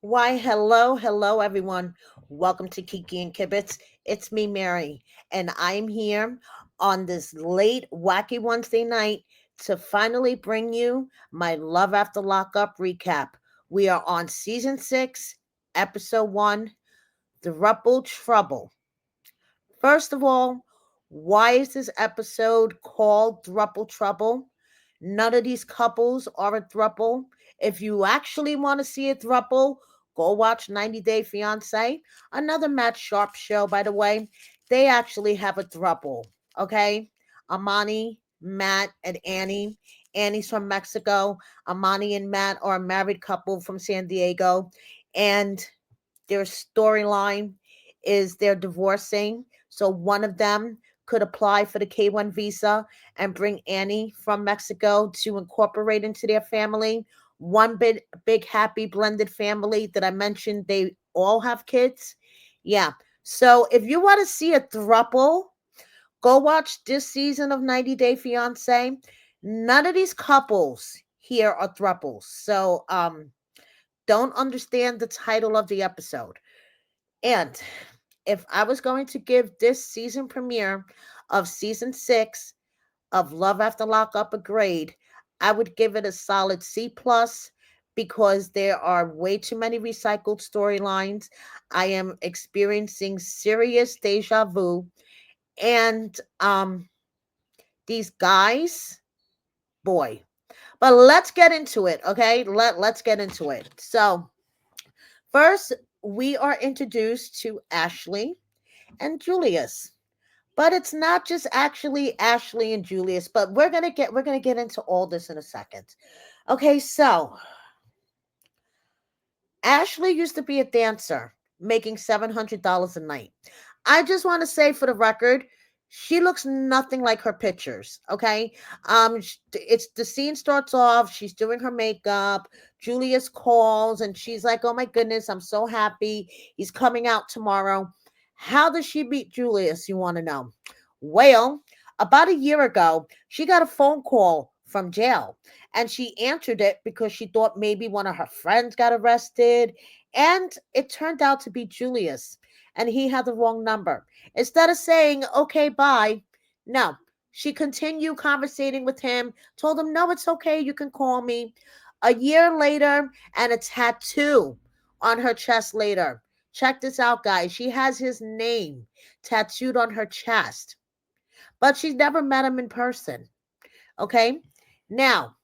Why, hello, everyone. Welcome to Kiki and Kibitz. It's me, Mary, and I'm here on this late, wacky Wednesday night to finally bring you my Love After Lockup recap. We are on season 6, episode 1, Throuple Trouble. First of all, why is this episode called Throuple Trouble? None of these couples are a throuple. If you actually want to see a throuple, go watch 90 Day Fiance. Another Matt Sharp show, by the way. They actually have a throuple, okay? Amani, Matt, and Annie. Annie's from Mexico. Amani and Matt are a married couple from San Diego. And their storyline is they're divorcing. So one of them could apply for the K1 visa and bring Annie from Mexico to incorporate into their family. One big happy blended family that I mentioned, they all have kids. Yeah. So if you want to see a throuple, go watch this season of 90 Day Fiance. None of these couples here are throuples. So don't understand the title of the episode. And if I was going to give this season premiere of season 6 of Love After Lockup a grade, I would give it a solid C plus because there are way too many recycled storylines. I am experiencing serious deja vu, and these guys, boy. But let's get into it, okay? Let's get into it. So first, we are introduced to Ashley and Julius. But it's not just actually Ashley and Julius, but we're gonna get into all this in a second. Okay, so Ashley used to be a dancer, making $700 a night. I just want to say for the record, she looks nothing like her pictures. Okay, it's the scene starts off. She's doing her makeup. Julius calls and she's like, "Oh my goodness, I'm so happy. He's coming out tomorrow." How does she meet Julius? You want to know? Well, about a year ago, she got a phone call from jail and she answered it because she thought maybe one of her friends got arrested. And it turned out to be Julius, and he had the wrong number. Instead of saying, "Okay, bye," no, she continued conversating with him, told him, "No, it's okay, you can call me." A year later, and a tattoo on her chest later. Check this out, guys. She has his name tattooed on her chest, but she's never met him in person. Okay? Now,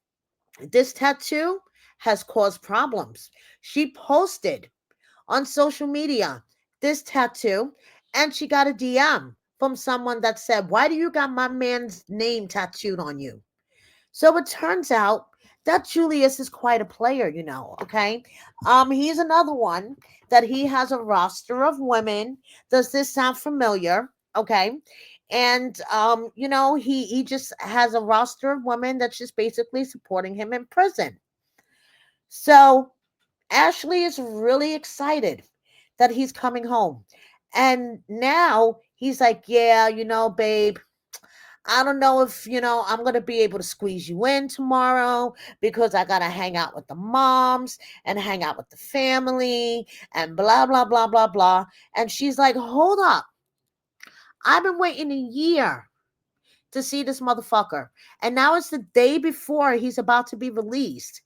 this tattoo has caused problems. She posted on social media this tattoo and she got a DM from someone that said, "Why do you got my man's name tattooed on you?" So it turns out that Julius is quite a player, okay? He's another one that he has a roster of women. Does this sound familiar? Okay. And he just has a roster of women that's just basically supporting him in prison. So Ashley is really excited that he's coming home. And now he's like, "Yeah, babe, I don't know if, I'm going to be able to squeeze you in tomorrow because I got to hang out with the moms and hang out with the family and blah, blah, blah, blah, blah." And she's like, "Hold up. I've been waiting a year to see this motherfucker. And now it's the day before he's about to be released.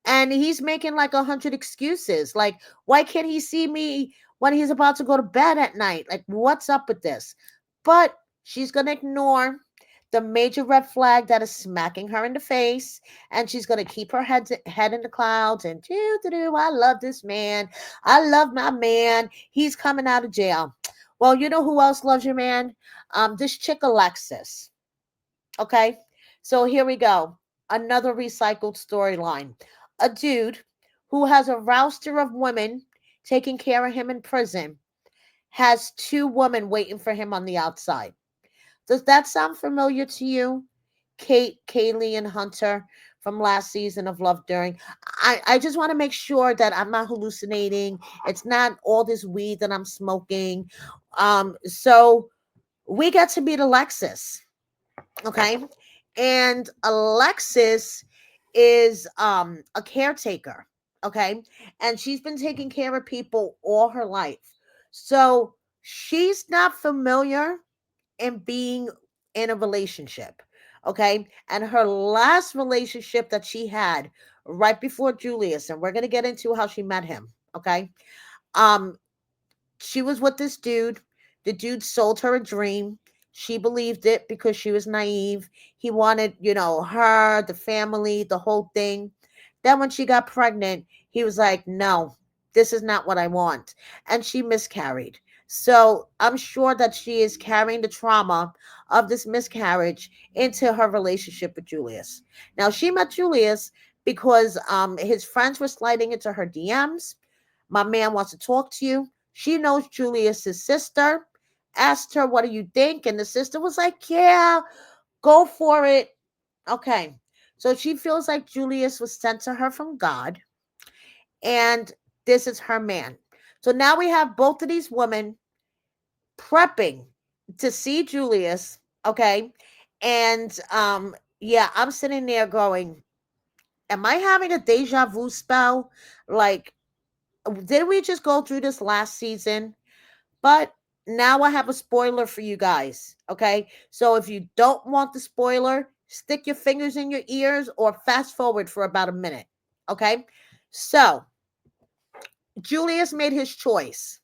And he's making like 100 excuses. Like, why can't he see me when he's about to go to bed at night? Like, what's up with this?" But she's going to ignore the major red flag that is smacking her in the face, and she's going to keep her head in the clouds and do. "I love this man. I love my man. He's coming out of jail." Well, you know who else loves your man? This chick Alexis. Okay, so here we go. Another recycled storyline. A dude who has a roster of women taking care of him in prison has two women waiting for him on the outside. Does that sound familiar to you? Kate, Kaylee, and Hunter from last season of Love During. I just want to make sure that I'm not hallucinating. It's not all this weed that I'm smoking. So we get to meet Alexis. Okay. And Alexis is a caretaker. Okay. And she's been taking care of people all her life. So she's not familiar in being in a relationship. Okay. And her last relationship that she had right before Julius, and we're going to get into how she met him. Okay. Um, she was with this dude. The dude sold her a dream. She believed it because she was naive. He wanted, her, the family, the whole thing. Then when she got pregnant, he was like, no, this is not what I want. And she miscarried. So I'm sure that she is carrying the trauma of this miscarriage into her relationship with Julius. Now, she met Julius because his friends were sliding into her DMs. My man wants to talk to you. She knows Julius's sister. Asked her, what do you think? And the sister was like, yeah, go for it. Okay. So she feels like Julius was sent to her from God, and this is her man. So now we have both of these women prepping to see Julius. Okay. And yeah, I'm sitting there going, am I having a deja vu spell? Like, did we just go through this last season? But now I have a spoiler for you guys. Okay. So if you don't want the spoiler, stick your fingers in your ears or fast forward for about a minute. Okay. So Julius made his choice.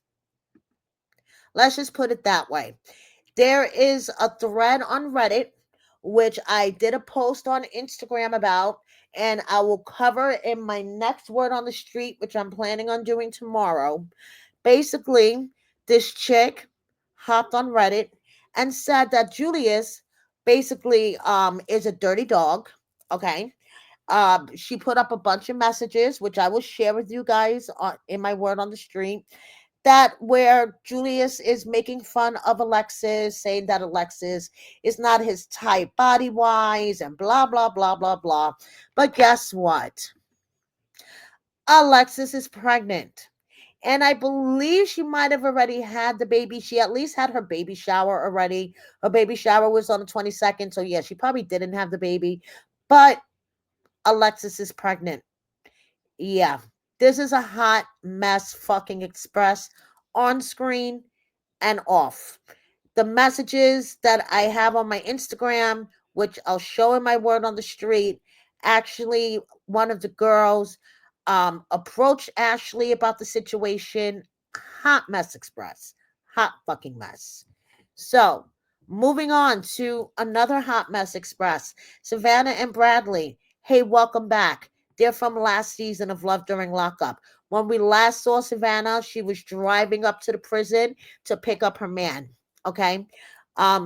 Let's just put it that way. There is a thread on Reddit, which I did a post on Instagram about, and I will cover in my next word on the street, which I'm planning on doing tomorrow. Basically, this chick hopped on Reddit and said that Julius basically is a dirty dog. Okay. She put up a bunch of messages, which I will share with you guys in my word on the street, that where Julius is making fun of Alexis, saying that Alexis is not his type body wise and blah, blah, blah, blah, blah. But guess what? Alexis is pregnant. And I believe she might have already had the baby. She at least had her baby shower already. Her baby shower was on the 22nd. So, yeah, she probably didn't have the baby. But Alexis is pregnant. Yeah. This is a hot mess fucking express on screen and off. The messages that I have on my Instagram, which I'll show in my word on the street, actually, one of the girls approached Ashley about the situation. Hot mess express. Hot fucking mess. So, moving on to another hot mess express. Savannah and Bradley. Hey, welcome back. They're from last season of Love During Lockup. When we last saw Savannah, she was driving up to the prison to pick up her man. Okay.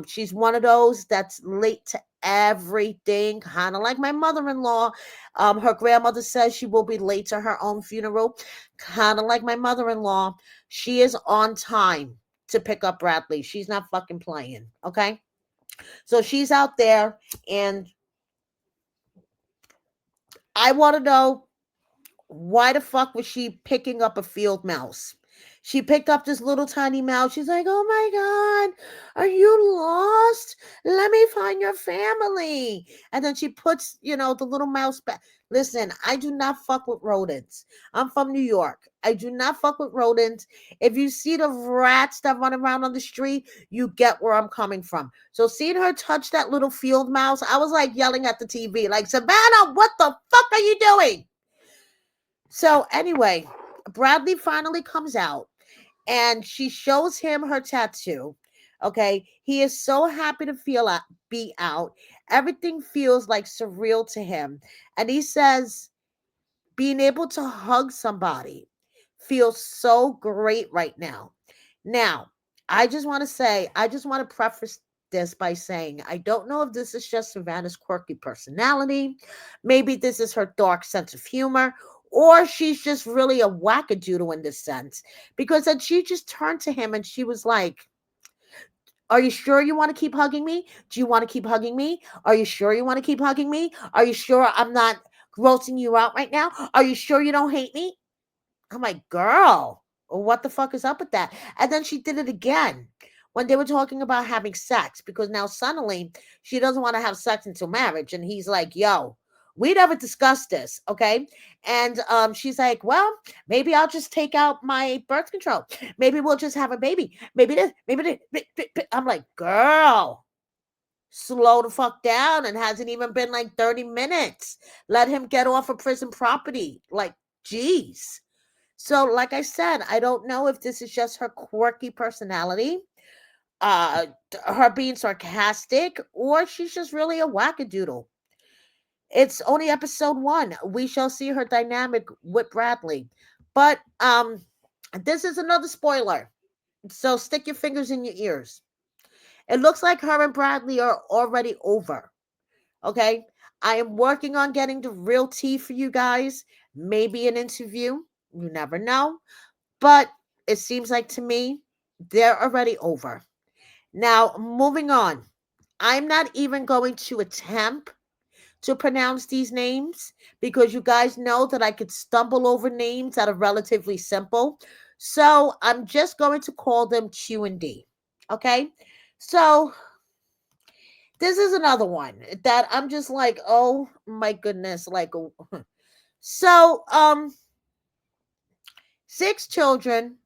She's one of those that's late to everything, kind of like my mother-in-law. Her grandmother says she will be late to her own funeral, kind of like my mother-in-law. She is on time to pick up Bradley. She's not fucking playing. Okay. So she's out there, and I want to know, why the fuck was she picking up a field mouse? She picked up this little tiny mouse. She's like, oh my God, are you lost? Let me find your family. And then she puts, the little mouse back. Listen, I do not fuck with rodents. I'm from New York. I do not fuck with rodents. If you see the rats that run around on the street, you get where I'm coming from. So seeing her touch that little field mouse, I was like yelling at the TV, like, Savannah, what the fuck are you doing? So anyway, Bradley finally comes out and she shows him her tattoo. Okay. He is so happy to be out. Everything feels like surreal to him. And he says, being able to hug somebody feels so great right now. Now, I just want to preface this by saying, I don't know if this is just Savannah's quirky personality. Maybe this is her dark sense of humor, or she's just really a wackadoodle in this sense. Because then she just turned to him and she was like, are you sure you want to keep hugging me? Do you want to keep hugging me? Are you sure you want to keep hugging me? Are you sure I'm not grossing you out right now? Are you sure you don't hate me? I'm like, girl, what the fuck is up with that? And then she did it again when they were talking about having sex, because now suddenly she doesn't want to have sex until marriage. And he's like, yo, We never discussed this, okay? And she's like, well, maybe I'll just take out my birth control. Maybe we'll just have a baby. Maybe this, maybe this. I'm like, girl, slow the fuck down. And hasn't even been like 30 minutes. Let him get off of prison property. Like, geez. So, like I said, I don't know if this is just her quirky personality, uh, her being sarcastic, or she's just really a wackadoodle. It's only episode 1. We shall see her dynamic with Bradley. But this is another spoiler. So stick your fingers in your ears. It looks like her and Bradley are already over. Okay? I am working on getting the real tea for you guys. Maybe an interview. You never know. But it seems like to me, they're already over. Now, moving on. I'm not even going to attempt to pronounce these names because you guys know that I could stumble over names that are relatively simple. So I'm just going to call them Q and D. Okay? So this is another one that I'm just like, oh my goodness, like so 6 children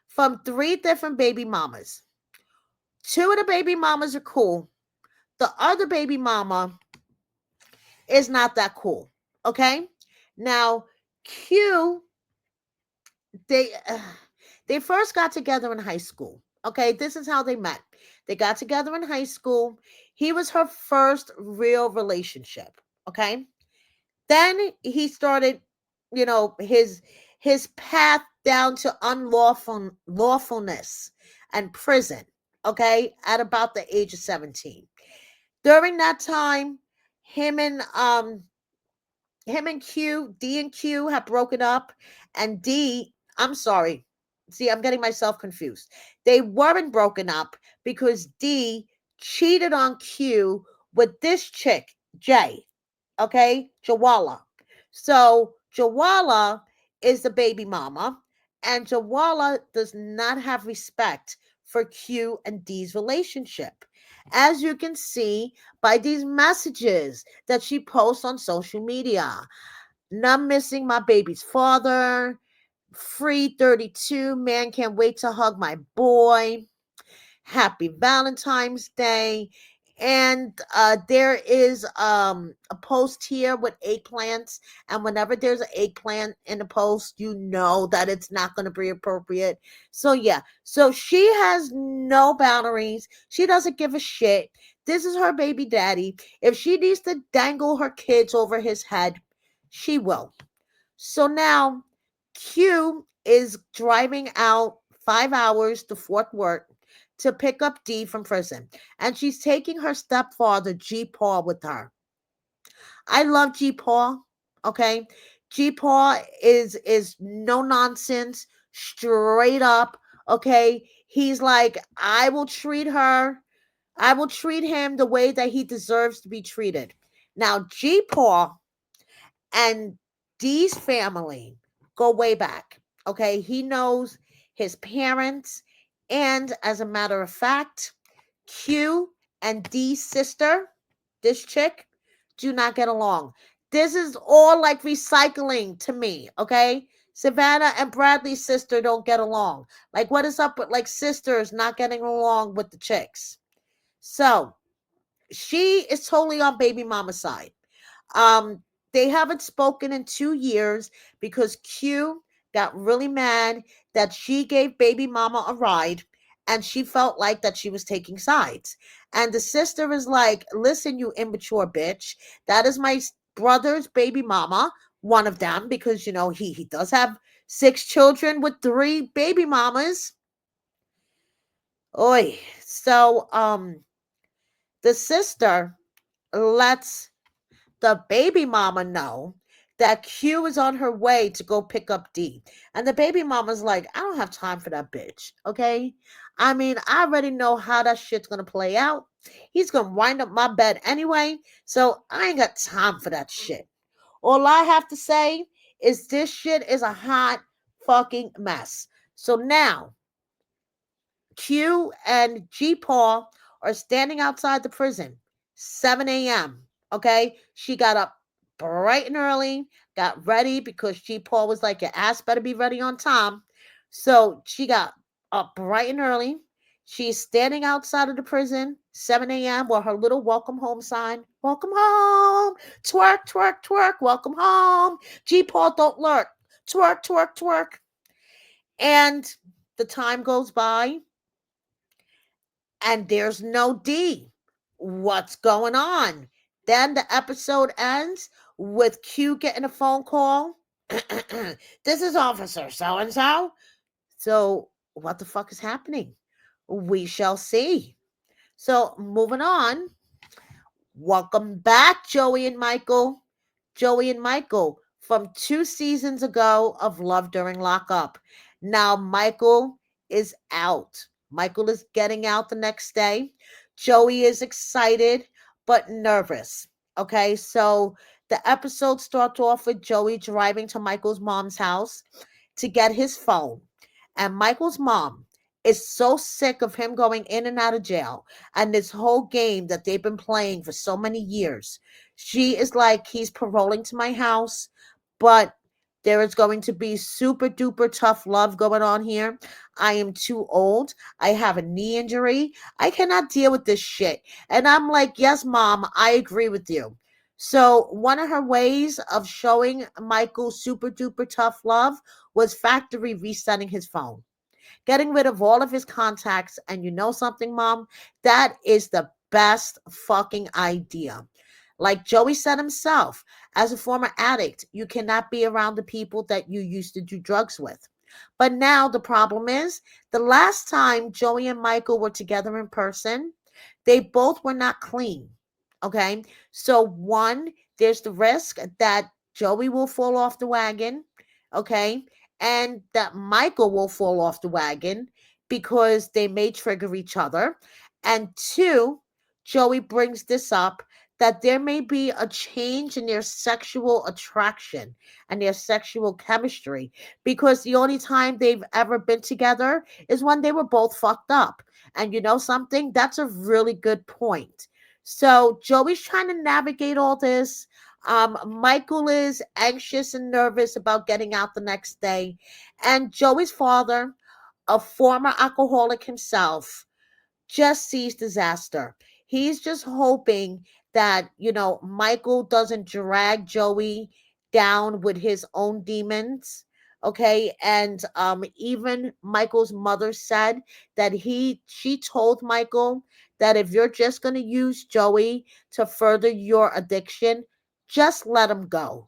from 3 different baby mamas. 2 of the baby mamas are cool. The other baby mama is not that cool. Okay? Now, Q, they they first got together in high school. Okay, this is how they met. They got together in high school. He was her first real relationship. Okay, then he started, his path down to lawfulness and prison. Okay, at about the age of 17. During that time, him and D and Q have broken up, and I'm sorry. See, I'm getting myself confused. They weren't broken up because D cheated on Q with this chick, J, okay? Jawala. So Jawala is the baby mama, and Jawala does not have respect for Q and D's relationship. As you can see by these messages that she posts on social media. Not missing my baby's father. Free 32. Man can't wait to hug my boy. Happy Valentine's Day. And there is a post here with eggplants. And whenever there's an eggplant in the post, you know that it's not going to be appropriate. So, yeah. So she has no boundaries. She doesn't give a shit. This is her baby daddy. If she needs to dangle her kids over his head, she will. So now Q is driving out 5 hours to Fort Worth to pick up D from prison. And she's taking her stepfather, G. Paul, with her. I love G. Paul. Okay. G. Paul is no nonsense, straight up. Okay. He's like, I will treat him the way that he deserves to be treated. Now, G. Paul and Dee's family go way back. Okay. He knows his parents. And as a matter of fact, Q and Dee's sister, this chick, do not get along. This is all like recycling to me. Okay. Savannah and Bradley's sister don't get along. Like, what is up with like sisters not getting along with the chicks? So she is totally on baby mama's side. Um, they haven't spoken in 2 years because Q got really mad that she gave baby mama a ride and she felt like that she was taking sides. And the sister is like, listen, you immature bitch. That is my brother's baby mama, one of them, because he does have 6 children with 3 baby mamas. Oi. So the sister lets the baby mama know that Q is on her way to go pick up D. And the baby mama's like, I don't have time for that bitch. Okay. I mean, I already know how that shit's going to play out. He's going to wind up my bed anyway. So I ain't got time for that shit. All I have to say is this shit is a hot fucking mess. So now Q and G Paul are standing outside the prison, 7 a.m. Okay. She got up bright and early, got ready because G. Paul was like, your ass better be ready on time. So she got up bright and early. She's standing outside of the prison, 7 a.m., with her little welcome home sign. Welcome home. Twerk, twerk, twerk. Welcome home. G. Paul, don't lurk. Twerk, twerk, twerk. And the time goes by, and there's no D. What's going on? Then the episode ends with Q getting a phone call. This is Officer so and so. So, what the fuck is happening? We shall see. So, moving on. Welcome back, Joey and Michael. Joey and Michael from 2 seasons ago of Love During Lockup. Now, Michael is out. Michael is getting out the next day. Joey is excited but nervous. Okay, so the episode starts off with Joey driving to Michael's mom's house to get his phone. And Michael's mom is so sick of him going in and out of jail and this whole game that they've been playing for so many years. She is like, he's paroling to my house, but there is going to be super duper tough love going on here. I am too old. I have a knee injury. I cannot deal with this shit. And I'm like, yes, mom, I agree with you. So one of her ways of showing Michael super duper tough love was factory resetting his phone, getting rid of all of his contacts. And you know something, mom? That is the best fucking idea. Like Joey said himself, as a former addict, you cannot be around the people that you used to do drugs with. But now the problem is, the last time Joey and Michael were together in person, they both were not clean. Okay. So, one, there's the risk that Joey will fall off the wagon. Okay. And that Michael will fall off the wagon because they may trigger each other. And two, Joey brings this up, that there may be a change in their sexual attraction and their sexual chemistry, because the only time they've ever been together is when they were both fucked up. And you know something? That's a really good point. So Joey's trying to navigate all this. Michael is anxious and nervous about getting out the next day. And Joey's father, a former alcoholic himself, just sees disaster. He's just hoping that, Michael doesn't drag Joey down with his own demons. Okay. And even Michael's mother said that she told Michael that if you're just going to use Joey to further your addiction, just let him go.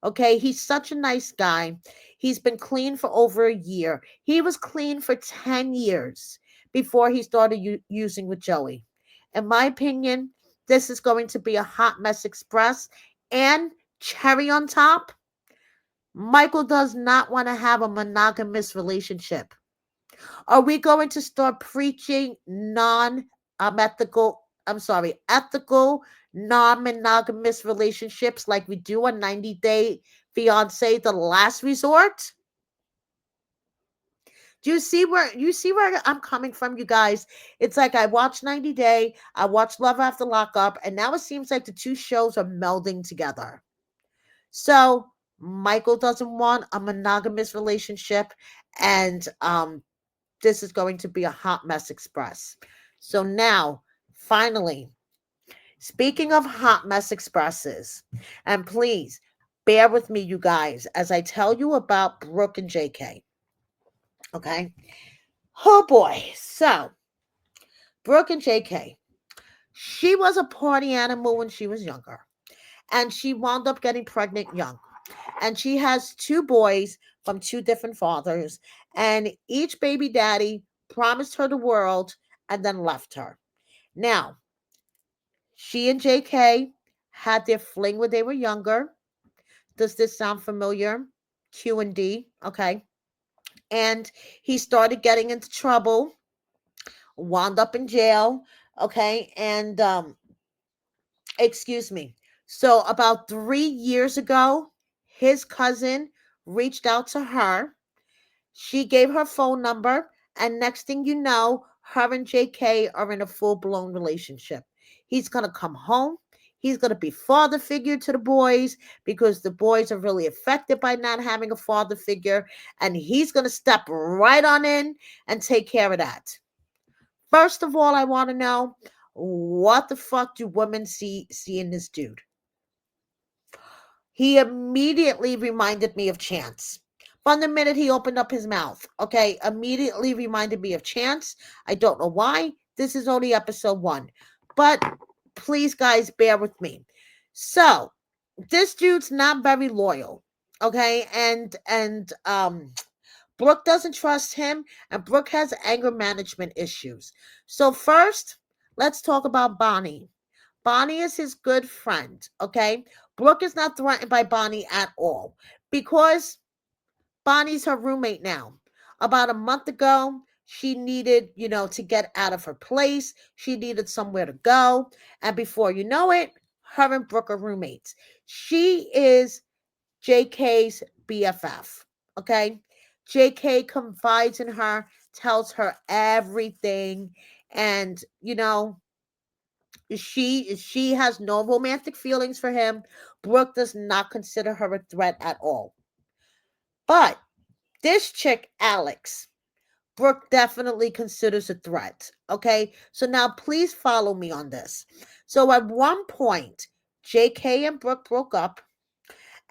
Okay, he's such a nice guy. He's been clean for over a year. He was clean for 10 years before he started using with Joey. In my opinion, this is going to be a hot mess express. And cherry on top, Michael does not want to have a monogamous relationship. Are we going to start preaching ethical, non-monogamous relationships like we do on 90 Day Fiance, The Last Resort? Do you see where I'm coming from, you guys? It's like I watched 90 Day, I watched Love After Lockup, and now it seems like the two shows are melding together. So Michael doesn't want a monogamous relationship, and this is going to be a hot mess express. So now, finally, speaking of hot mess expresses, and please bear with me, you guys, as I tell you about Brooke and JK. Okay. Oh boy. So, Brooke and JK, she was a party animal when she was younger, and she wound up getting pregnant young. And she has two boys from two different fathers, and each baby daddy promised her the world and then left her. Now, she and JK had their fling when they were younger. Does this sound familiar? Q and D, okay. And he started getting into trouble, wound up in jail, okay. And excuse me. So about 3 years ago, his cousin reached out to her. She gave her phone number, and next thing you know, her and JK are in a full blown relationship. He's going to come home. He's going to be father figure to the boys because the boys are really affected by not having a father figure. And he's going to step right on in and take care of that. First of all, I want to know, what the fuck do women see in this dude? He immediately reminded me of Chance. From the minute he opened up his mouth, okay, immediately reminded me of Chance. I don't know why. This is only episode 1. But please, guys, bear with me. So, this dude's not very loyal, okay? And Brooke doesn't trust him, and Brooke has anger management issues. So first, let's talk about Bonnie. Bonnie is his good friend, okay? Brooke is not threatened by Bonnie at all because Bonnie's her roommate now. About a month ago, she needed, to get out of her place. She needed somewhere to go. And before you know it, her and Brooke are roommates. She is JK's BFF, okay? JK confides in her, tells her everything, and she has no romantic feelings for him. Brooke does not consider her a threat at all. But this chick, Alex, Brooke definitely considers a threat. Okay, so now please follow me on this. So at one point, JK and Brooke broke up,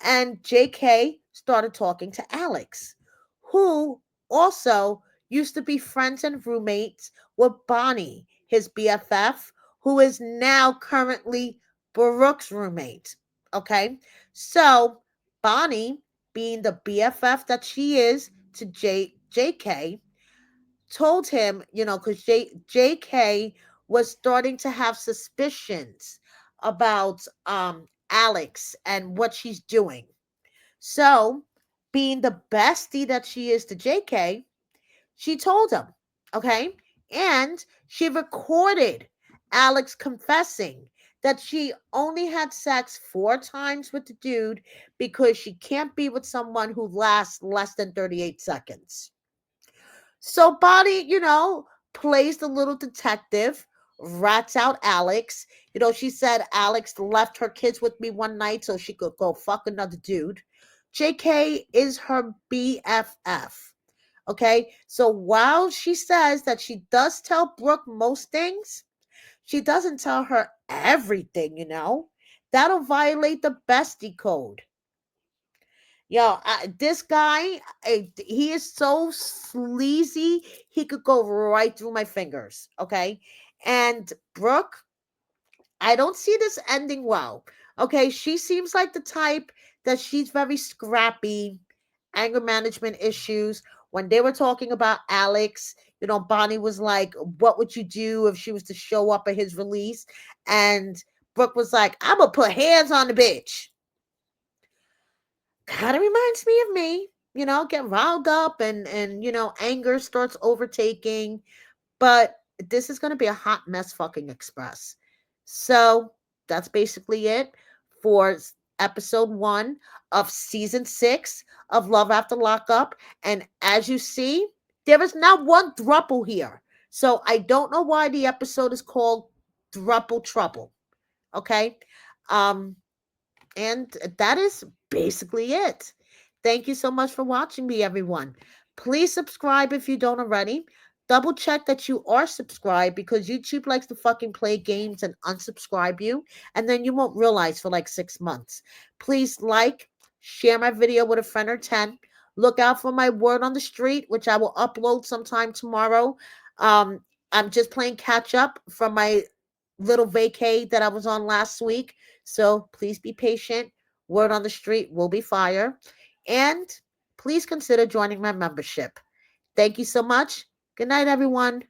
and JK started talking to Alex, who also used to be friends and roommates with Bonnie, his BFF, who is now currently Brooke's roommate. Okay, so Bonnie, being the BFF that she is to JK, told him, because JK was starting to have suspicions about Alex and what she's doing. So, being the bestie that she is to JK, she told him, okay? And she recorded Alex confessing that she only had sex 4 times with the dude because she can't be with someone who lasts less than 38 seconds. So Bonnie, plays the little detective, rats out Alex. She said Alex left her kids with me one night so she could go fuck another dude. JK is her BFF. Okay, so while she says that she does tell Brooke most things, she doesn't tell her everything. That'll violate the bestie code. Yo, this guy, he is so sleazy, he could go right through my fingers, okay? And Brooke, I don't see this ending well. Okay, she seems like the type that she's very scrappy, anger management issues. When they were talking about Alex, Bonnie was like, what would you do if she was to show up at his release? And Brooke was like, I'm gonna put hands on the bitch. Kind of reminds me of me, get riled up and anger starts overtaking. But this is going to be a hot mess fucking express. So that's basically it for episode 1 of season 6 of Love After Lockup. And as you see, there is not one throuple here. So I don't know why the episode is called Throuple Trouble. Okay. And that is basically it. Thank you so much for watching me, everyone. Please subscribe if you don't already. Double check that you are subscribed because YouTube likes to fucking play games and unsubscribe you, and then you won't realize for like 6 months. Please share my video with a friend or 10. Look out for my word on the street, which I will upload sometime tomorrow. I'm just playing catch up from my little vacay that I was on last week. So please be patient. Word on the street will be fire. And please consider joining my membership. Thank you so much. Good night, everyone.